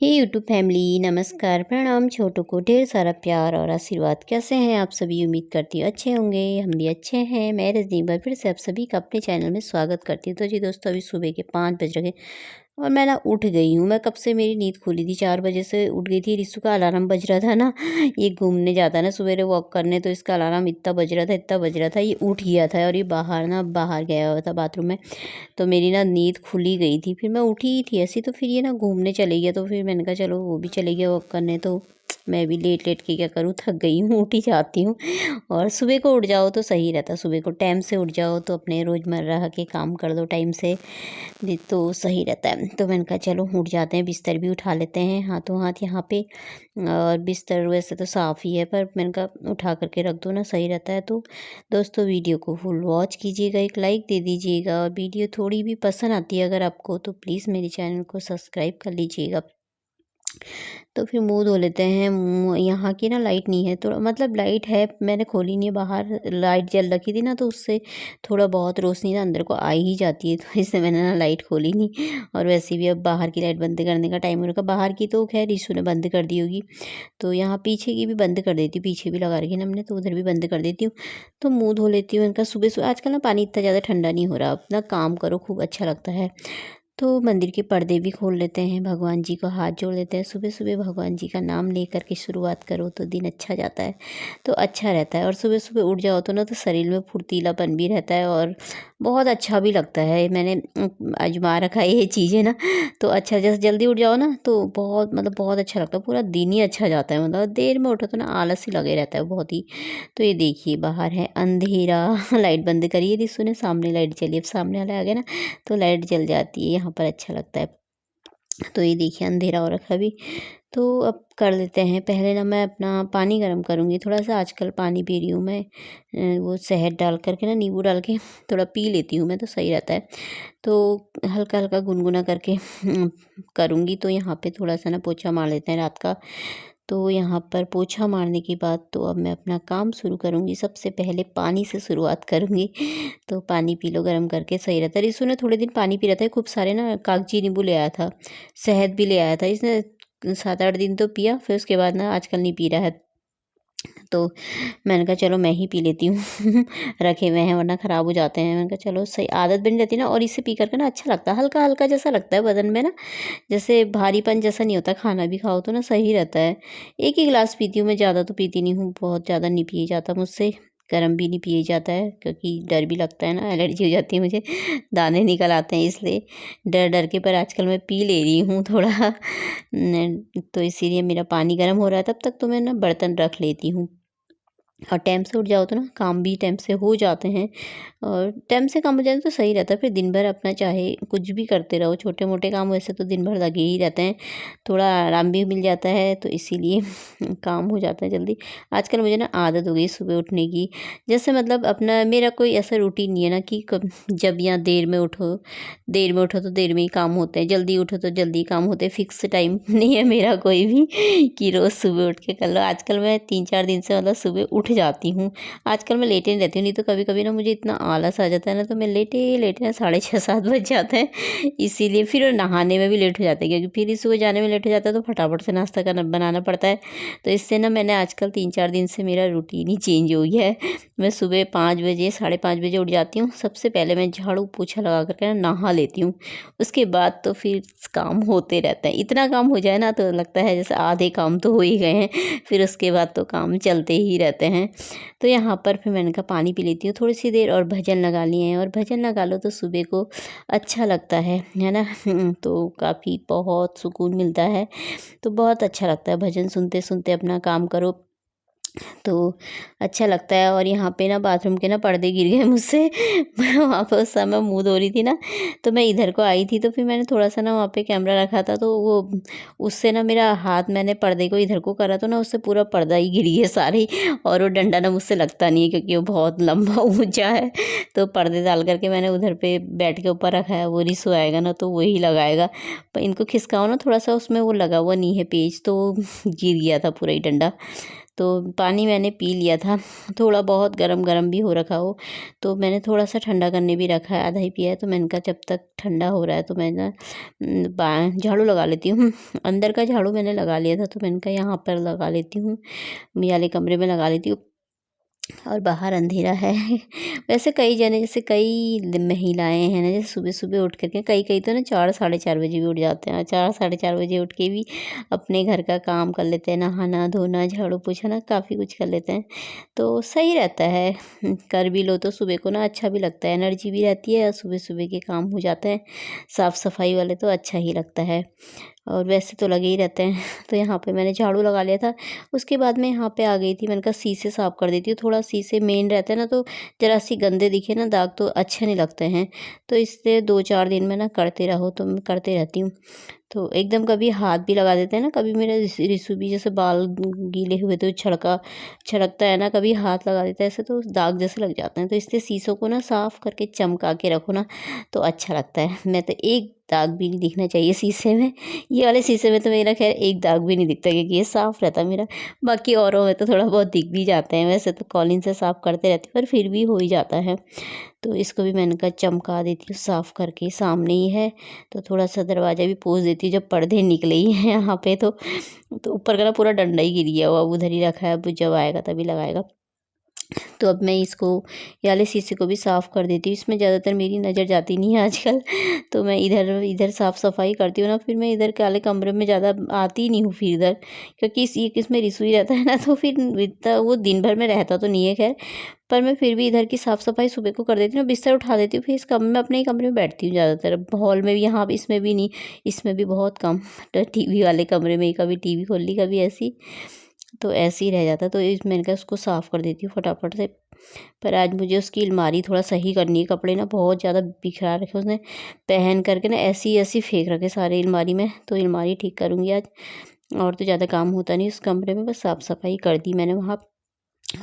हे YouTube family, नमस्कार, प्रणाम। छोटों को ढेर सारा प्यार और आशीर्वाद। कैसे हैं आप सभी? उम्मीद करती हूँ अच्छे होंगे। हम भी अच्छे हैं। मैं रजनी एक बार फिर से आप सभी का अपने चैनल में स्वागत करती हूँ। तो जी दोस्तों, अभी सुबह के 5 बज रहे और मैं ना उठ गई हूँ। मैं कब से मेरी नींद खुली थी, 4 बजे से उठ गई थी। रिशु का अलार्म बज रहा था ना, ये घूमने जाता है ना सवेरे वॉक करने, तो इसका अलार्म इतना बज रहा था, इतना बज रहा था, ये उठ गया था और ये बाहर गया हुआ था बाथरूम में। तो मेरी ना नींद खुली गई थी। फिर मैं उठी ही थी ऐसी, तो फिर ये ना घूमने चले गया। तो फिर मैंने कहा चलो वो भी चले गया वॉक करने, तो मैं भी लेट लेट के क्या करूँ, थक गई हूँ, उठ ही जाती हूँ। और सुबह को उठ जाओ तो सही रहता, सुबह को टाइम से उठ जाओ तो अपने रोज़मर्रा के काम कर दो टाइम से, तो सही रहता है। तो मैंने कहा चलो उठ जाते हैं, बिस्तर भी उठा लेते हैं हाथों हाथ यहाँ पे। और बिस्तर वैसे तो साफ़ ही है, पर मैंने कहा उठा करके रख दो ना, सही रहता है। तो दोस्तों, वीडियो को फुल वॉच कीजिएगा, एक लाइक दे दीजिएगा, और वीडियो थोड़ी भी पसंद आती है अगर आपको, तो प्लीज़ मेरे चैनल को सब्सक्राइब कर लीजिएगा। तो फिर मुँह धो लेते हैं। यहाँ की ना लाइट नहीं है, तो मतलब लाइट है, मैंने खोली नहीं है। बाहर लाइट जल रखी थी ना, तो उससे थोड़ा बहुत रोशनी ना अंदर को आ ही जाती है, तो इससे मैंने ना लाइट खोली नहीं। और वैसे भी अब बाहर की लाइट बंद करने का टाइम हो रखा। बाहर की तो खैर ईशू ने बंद कर दी होगी, तो यहाँ पीछे की भी बंद कर देती हूँ। पीछे भी लगा रखी है ना हमने, तो उधर भी बंद कर देती हूँ। तो मुँह धो लेती हूँ इनका सुबह सुबह। आजकल ना पानी इतना ज़्यादा ठंडा नहीं हो रहा, अपना काम करो, खूब अच्छा लगता है। तो मंदिर के पर्दे भी खोल लेते हैं, भगवान जी को हाथ जोड़ लेते हैं। सुबह सुबह भगवान जी का नाम लेकर के शुरुआत करो तो दिन अच्छा जाता है, तो अच्छा रहता है। और सुबह सुबह उठ जाओ तो ना, तो शरीर में फुर्तीलापन भी रहता है और बहुत अच्छा भी लगता है। मैंने आजमा रखा है ये चीज़ें ना, तो अच्छा, जैसे जल्दी उठ जाओ ना तो बहुत मतलब बहुत अच्छा लगता है, पूरा दिन ही अच्छा जाता है। मतलब देर में उठो तो ना आलस ही लगे रहता है बहुत ही। तो ये देखिए बाहर है अंधेरा लाइट बंद करिए रिसु ने, सामने लाइट चली, अब सामने वाला आ गया ना तो लाइट जल जाती है, यहाँ पर अच्छा लगता है। तो ये देखिए अंधेरा हो रखा है अभी। तो अब कर लेते हैं, पहले ना मैं अपना पानी गर्म करूँगी थोड़ा सा। आजकल पानी पी रही हूँ मैं, वो शहद डाल करके ना, नींबू डाल के थोड़ा पी लेती हूँ मैं, तो सही रहता है। तो हल्का हल्का गुनगुना करके करूँगी। तो यहाँ पे थोड़ा सा ना पोछा मार लेते हैं रात का। तो यहाँ पर पोछा मारने के बाद तो अब मैं अपना काम शुरू करूँगी। सबसे पहले पानी से शुरुआत करूँगी। तो पानी पी लो गर्म करके, सही रहता है। रिशु ने थोड़े दिन पानी पी रहा था, खूब सारे ना कागजी नींबू ले आया था, शहद भी ले आया था। इसने 7-8 दिन तो पिया, फिर उसके बाद ना आजकल नहीं पी रहा है। तो मैंने कहा चलो मैं ही पी लेती हूँ रखे हुए हैं वरना ख़राब हो जाते हैं। मैंने कहा चलो, सही आदत बन जाती है ना, और इसे पी कर के ना अच्छा लगता है, हल्का हल्का जैसा लगता है बदन में ना, जैसे भारीपन जैसा नहीं होता। खाना भी खाओ तो ना सही रहता है। एक ही गिलास पीती हूँ मैं, ज़्यादा तो पीती नहीं हूँ, बहुत ज़्यादा नहीं पिए जाता मुझसे। गर्म भी नहीं पिए जाता है, क्योंकि डर भी लगता है ना, एलर्जी हो जाती है मुझे, दाने निकल आते हैं, इसलिए डर डर के। पर आजकल मैं पी ले रही हूँ थोड़ा तो इसीलिए मेरा पानी गर्म हो रहा है, तब तक तो मैं ना बर्तन रख लेती हूँ। और टाइम से उठ जाओ तो ना काम भी टाइम से हो जाते हैं, और टाइम से काम हो जाए तो सही रहता है। फिर दिन भर अपना चाहे कुछ भी करते रहो, छोटे मोटे काम वैसे तो दिन भर लगे ही रहते हैं, थोड़ा आराम भी मिल जाता है, तो इसीलिए काम हो जाता है जल्दी। आजकल मुझे ना आदत हो गई सुबह उठने की। जैसे मतलब अपना मेरा कोई ऐसा रूटीन नहीं है ना कि कब जब यहाँ देर में उठो तो देर में ही काम होते हैं, जल्दी उठो तो जल्दी काम होते हैं। फिक्स टाइम नहीं है मेरा कोई भी कि रोज़ सुबह उठ के कर लो। आजकल मैं 3-4 दिन से मतलब सुबह उठ जाती हूँ। आजकल मैं लेटे नहीं रहती हूँ, नहीं तो कभी-कभी ना मुझे इतना आलस आ जाता है ना, तो मैं लेटे-लेटे ना 6:30-7 बज जाते हैं। इसीलिए फिर नहाने में भी लेट हो जाता है, क्योंकि फिर सुबह जाने में लेट हो जाता है, तो फटाफट से नाश्ता करना बनाना पड़ता है। तो इससे ना मैंने आजकल 3-4 दिन से मेरा रूटीन ही चेंज हो गया है। मैं सुबह 5 बजे, 5:30 बजे उठ जाती हूँ। सबसे पहले मैं झाड़ू पोछा लगा कर के ना नहा लेती हूँ। उसके बाद तो फिर काम होते रहते हैं। इतना काम हो जाए ना तो लगता है जैसे आधे काम तो हो ही गए हैं, फिर उसके बाद तो काम चलते ही रहते हैं। तो यहाँ पर फिर मैंने कहा पानी पी लेती हूँ थोड़ी सी देर, और भजन लगा लिए हैं। और भजन लगा लो तो सुबह को अच्छा लगता है ना तो काफ़ी बहुत सुकून मिलता है, तो बहुत अच्छा लगता है भजन सुनते सुनते अपना काम करो, तो अच्छा लगता है। और यहाँ पे ना बाथरूम के ना पर्दे गिर गए मुझसे वहाँ पे उस समय मुँह धो रही थी ना, तो मैं इधर को आई थी, तो फिर मैंने थोड़ा सा ना वहाँ पे कैमरा रखा था, तो वो उससे ना मेरा हाथ, मैंने पर्दे को इधर को करा तो ना उससे पूरा पर्दा ही गिर गया सारे ही। और वो डंडा ना मुझसे लगता नहीं है, क्योंकि वो बहुत लंबा ऊंचा है। तो पर्दे डाल करके मैंने उधर पे बेड के ऊपर रखा है, वो रिसु आएगा ना तो वही लगाएगा। पर इनको खिसकाओ ना थोड़ा सा, उसमें वो लगा हुआ नहीं है पेज, तो गिर गया था पूरा ही डंडा। तो पानी मैंने पी लिया था, थोड़ा बहुत गरम गरम भी हो रखा हो तो मैंने थोड़ा सा ठंडा करने भी रखा है, आधा ही पिया है। तो मैंने कहा जब तक ठंडा हो रहा है तो मैं ना झाड़ू लगा लेती हूँ। अंदर का झाड़ू मैंने लगा लिया था तो मैंने कहा यहाँ पर लगा लेती हूँ, ये वाले कमरे में लगा लेती हूँ। और बाहर अंधेरा है। वैसे कई जने जैसे कई महिलाएं हैं ना, जैसे सुबह सुबह उठ करके कई कई तो ना 4 साढ़े 4 बजे भी उठ जाते हैं, 4 साढ़े 4 बजे उठ के भी अपने घर का काम कर लेते हैं, नहाना धोना झाड़ू पोछा ना काफ़ी कुछ कर लेते हैं। तो सही रहता है, कर भी लो तो सुबह को ना अच्छा भी लगता है, एनर्जी भी रहती है और सुबह सुबह के काम हो जाते हैं। साफ़ सफाई वाले तो अच्छा ही लगता है और वैसे तो लगे ही रहते हैं। तो यहाँ पे मैंने झाड़ू लगा लिया था। उसके बाद मैं यहाँ पे आ गई थी, मैंने कहा शीशे साफ़ कर देती हूँ, थोड़ा शीशे मेन रहते हैं ना तो ज़रा सी गंदे दिखे ना दाग तो अच्छे नहीं लगते हैं। तो इसलिए 2-4 दिन में ना करते रहो तो मैं करते रहती हूँ। तो एकदम कभी हाथ भी लगा देते हैं ना, कभी मेरा रिशु भी जैसे बाल गीले हुए तो छड़कता है ना, कभी हाथ लगा देता है ऐसे तो दाग जैसे लग जाते हैं। तो इसलिए शीशों को ना साफ़ करके चमका के रखो ना तो अच्छा लगता है। मैं तो एक दाग भी नहीं दिखना चाहिए शीशे में। ये वाले शीशे में तो मेरा खैर एक दाग भी नहीं दिखता क्योंकि ये साफ़ रहता है मेरा। बाकी औरों में तो थोड़ा बहुत दिख भी जाते हैं, वैसे तो कॉलिन से साफ़ करते रहती हूँ पर फिर भी हो ही जाता है। तो इसको भी मैंने कहा चमका देती हूँ साफ़ करके, सामने ही है तो थोड़ा सा दरवाज़ा भी पोंछ देती हूँ। जब पर्दे निकले ही हैं यहाँ पे तो ऊपर का ना पूरा डंडा ही गिर गया हुआ, उधर ही रखा है, अब जब आएगा तभी लगाएगा। तो अब मैं इसको ये वाले शीशे को भी साफ़ कर देती हूँ। इसमें ज़्यादातर मेरी नज़र जाती नहीं है आजकल। तो मैं इधर इधर साफ़ सफाई करती हूँ ना, फिर मैं इधर के वाले कमरे में ज़्यादा आती ही नहीं हूँ फिर इधर, क्योंकि इसमें रिसुई रहता है ना तो फिर इतना वो दिन भर में रहता तो नहीं है खैर। पर मैं फिर भी इधर की साफ़ सफाई सुबह को कर देती हूँ, बिस्तर उठा देती हूँ, फिर इस कमरे में अपने ही कमरे में बैठती हूँ ज़्यादातर। हॉल में भी यहाँ इसमें भी नहीं, इसमें भी बहुत कम। तो टीवी वाले कमरे में ही कभी टीवी खोल ली कभी ऐसी, तो ऐसे ही रह जाता है। तो इस मैंने कहा उसको साफ़ कर देती हूँ फटाफट से। पर आज मुझे उसकी अलमारी थोड़ा सही करनी है, कपड़े ना बहुत ज़्यादा बिखरा रखे उसने, पहन करके ना ऐसी ऐसी फेंक रखे सारे अलमारी में। तो अलमारी ठीक करूँगी आज, और तो ज़्यादा काम होता नहीं उस कमरे में, बस साफ़ सफाई कर दी मैंने वहाँ।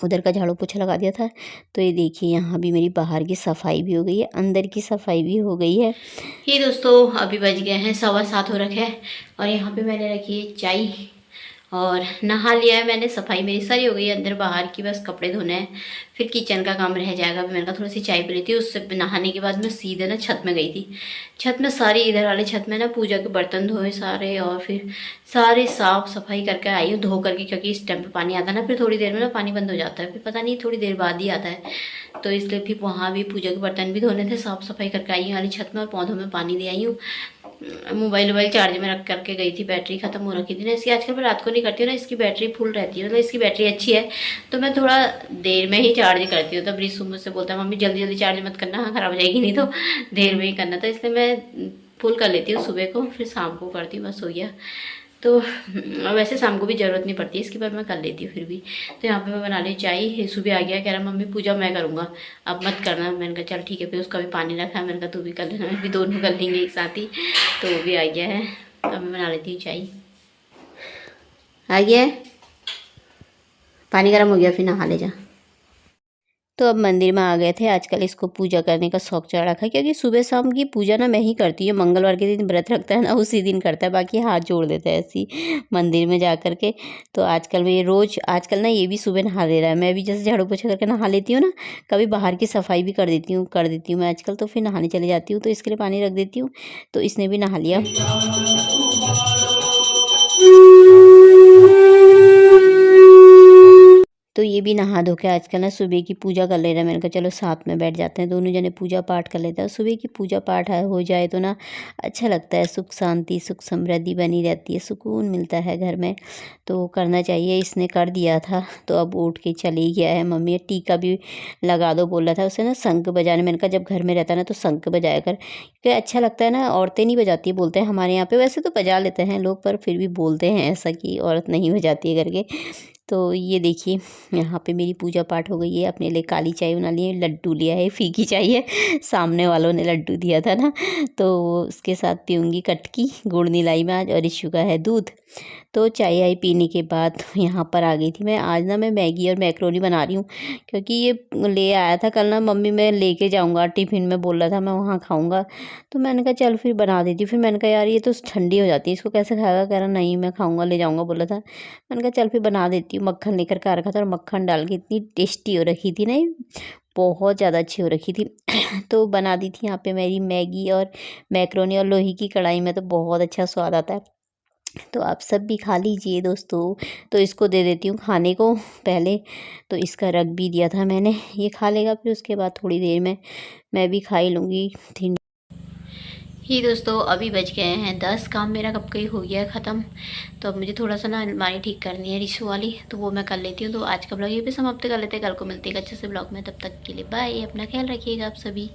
उधर का झाड़ू पोछा लगा दिया था। तो ये देखिए यहाँ भी मेरी बाहर की सफाई भी हो गई है, अंदर की सफाई भी हो गई है। ये दोस्तों अभी बज गए हैं 7:15 हो रखे हैं और यहाँ पे मैंने रखी है चाय और नहा लिया है मैंने, सफाई मेरी सारी हो गई है अंदर बाहर की, बस कपड़े धोने हैं, फिर किचन का काम रह जाएगा। अभी मैंने कहा थोड़ी सी चाय पी लेती हूँ। उससे नहाने के बाद मैं सीधे ना छत में गई थी। छत में सारी इधर वाले छत में ना पूजा के बर्तन धोए सारे और फिर सारी साफ सफाई करके आई हूँ धो करके, क्योंकि इस टाइम पे पानी आता है ना, फिर थोड़ी देर में ना पानी बंद हो जाता है, फिर पता नहीं थोड़ी देर बाद ही आता है। तो इसलिए फिर वहाँ भी पूजा के बर्तन भी धोने थे, साफ सफाई करके आई हूँ वाली छत में और पौधों में पानी दे आई हूँ। मोबाइल वोबाइल चार्ज में रख करके गई थी, बैटरी ख़त्म हो रखी थी ना इसकी। आजकल मैं रात को नहीं करती हूँ ना, इसकी बैटरी फुल रहती है, मतलब इसकी बैटरी अच्छी है तो मैं थोड़ा देर में ही चार्ज करती हूँ। तब रिसु मुझसे बोलता है मम्मी जल्दी जल्दी चार्ज मत करना, ख़राब हो जाएगी, नहीं तो देर में ही करना। तो इसलिए मैं फुल कर लेती हूँ सुबह को, फिर शाम को करती हूँ, बस हो गया। तो वैसे शाम को भी ज़रूरत नहीं पड़ती इसकी, पर मैं कर लेती हूँ फिर भी। तो यहाँ पे मैं बना ली चाय। सुबह आ गया कह रहा मम्मी पूजा मैं करूँगा अब मत करना। मैंने कहा चल ठीक है, फिर उसका भी पानी रखा है, मैंने कहा तू भी कर लेना, मैं भी दोनों कर लेंगे एक साथ ही। तो वो भी आ गया है, तो मैं बना लेती हूँ चाय। आ गया है, पानी गर्म हो गया, फिर नहा ले जा। तो अब मंदिर में आ गए थे। आजकल इसको पूजा करने का शौक चढ़ा रखा है, क्योंकि सुबह शाम की पूजा ना मैं ही करती हूँ। मंगलवार के दिन व्रत रखता है ना उसी दिन करता है, बाकी हाथ जोड़ देता है ऐसी मंदिर में जा कर के। तो आजकल मैं रोज़ आजकल ना ये भी सुबह नहा ले रहा है। मैं भी जैसे झाड़ू पोछा करके नहा लेती हूँ ना, कभी बाहर की सफाई भी कर देती हूँ मैं आजकल। तो फिर नहाने चली जाती हूँ, तो इसके लिए पानी रख देती हूँ। तो इसने भी नहा लिया। तो ये भी नहा धो के आजकल ना सुबह की पूजा कर ले रहा है। मैंने कहा चलो साथ में बैठ जाते हैं, दोनों जने पूजा पाठ कर लेते हैं। सुबह की पूजा पाठ हो जाए तो ना अच्छा लगता है, सुख शांति सुख समृद्धि बनी रहती है, सुकून मिलता है घर में। तो करना चाहिए। इसने कर दिया था तो अब उठ के चली गया है। मम्मी टीका भी लगा दो बोल रहा था उसे ना, शंख बजाने। मैंने कहा जब घर में रहता है ना तो शंख बजाया कर, क्योंकि अच्छा लगता है ना। औरतें नहीं बजाती बोलते हैं हमारे यहाँ पे, वैसे तो बजा लेते हैं लोग पर फिर भी बोलते हैं ऐसा कि औरत नहीं बजाती है करके। तो ये देखिए यहाँ पे मेरी पूजा पाठ हो गई है। अपने लिए काली चाय बना ली है, लड्डू लिया है, फीकी चाय है, सामने वालों ने लड्डू दिया था ना, तो उसके साथ पीऊँगी कटकी। गुड़ नहीं लाई मैं आज, और इशू का है दूध। तो चाय आई पीने के बाद यहाँ पर आ गई थी मैं। आज ना मैं मैगी और मैक्रोनी बना रही हूँ, क्योंकि ये ले आया था कल ना मम्मी, मैं लेके जाऊँगा टिफ़िन में बोल रहा था, मैं वहाँ खाऊँगा। तो मैंने कहा चल फिर बना देती हूँ। फिर मैंने कहा यार ये तो ठंडी हो जाती है, इसको कैसे खाएगा, कह रहा नहीं मैं खाऊँगा ले जाऊँगा बोला था। मैंने कहा चल फिर बना देती हूँ। लेती हूँ। मक्खन लेकर के आ रखा था और मक्खन डाल के इतनी टेस्टी हो रखी थी ना, बहुत ज़्यादा अच्छी हो रखी थी। तो बना दी थी यहाँ पे मेरी मैगी और मैक्रोनी, और लोहे की कढ़ाई में तो बहुत अच्छा स्वाद आता है। तो आप सब भी खा लीजिए दोस्तों। तो इसको दे देती हूँ खाने को पहले, तो इसका रख भी दिया था मैंने, ये खा लेगा, फिर उसके बाद थोड़ी देर में मैं भी खा ही लूँगी। ही दोस्तों अभी बज गए हैं 10, काम मेरा कब का ही हो गया है ख़त्म। तो अब मुझे थोड़ा सा ना अलमारी ठीक करनी है रिशू वाली, तो वो मैं कर लेती हूँ। तो आज का ब्लॉग ये भी समाप्त कर लेते हैं, कल को मिलते हैं अच्छे से ब्लॉग में। तब तक के लिए बाय, अपना ख्याल रखिएगा आप सभी।